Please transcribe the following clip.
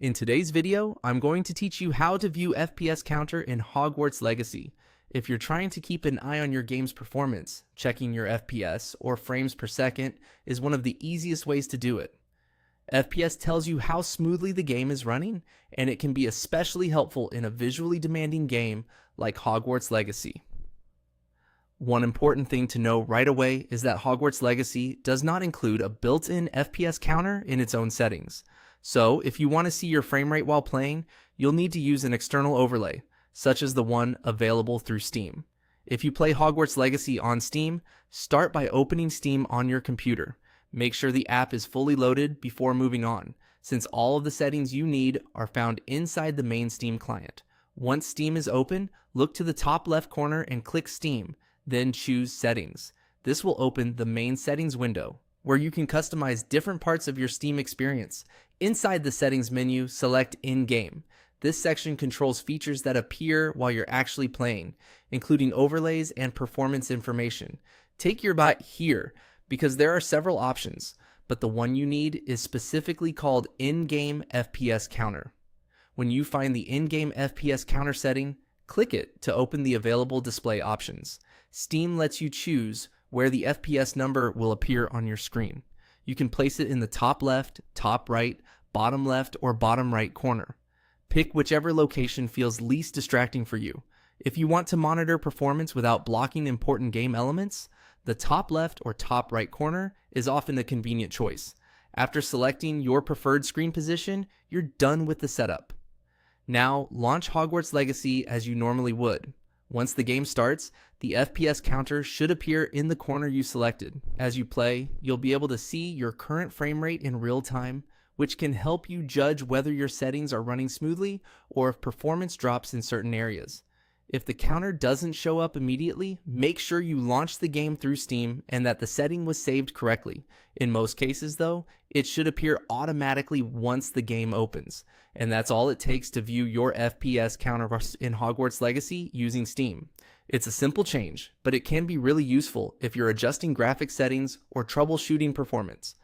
In today's video, I'm going to teach you how to view FPS counter in Hogwarts Legacy. If you're trying to keep an eye on your game's performance, checking your FPS or frames per second is one of the easiest ways to do it. FPS tells you how smoothly the game is running, and it can be especially helpful in a visually demanding game like Hogwarts Legacy. One important thing to know right away is that Hogwarts Legacy does not include a built-in FPS counter in its own settings. So, if you want to see your frame rate while playing, you'll need to use an external overlay, such as the one available through Steam. If you play Hogwarts Legacy on Steam, start by opening Steam on your computer. Make sure the app is fully loaded before moving on, since all of the settings you need are found inside the main Steam client. Once Steam is open, look to the top left corner and click Steam, then choose Settings. This will open the main settings window, where you can customize different parts of your Steam experience. Inside the settings menu, select In-Game. This section controls features that appear while you're actually playing, including overlays and performance information. Take your bite here, because there are several options, but the one you need is specifically called In-Game FPS Counter. When you find the In-Game FPS Counter setting, click it to open the available display options. Steam lets you choose where the FPS number will appear on your screen. You can place it in the top left, top right, bottom left, or bottom right corner. Pick whichever location feels least distracting for you. If you want to monitor performance without blocking important game elements, the top left or top right corner is often a convenient choice. After selecting your preferred screen position, you're done with the setup. Now, launch Hogwarts Legacy as you normally would. Once the game starts, the FPS counter should appear in the corner you selected. As you play, you'll be able to see your current frame rate in real time, which can help you judge whether your settings are running smoothly or if performance drops in certain areas. If the counter doesn't show up immediately, make sure you launch the game through Steam and that the setting was saved correctly. In most cases though, it should appear automatically once the game opens. And that's all it takes to view your FPS counter in Hogwarts Legacy using Steam. It's a simple change, but it can be really useful if you're adjusting graphic settings or troubleshooting performance.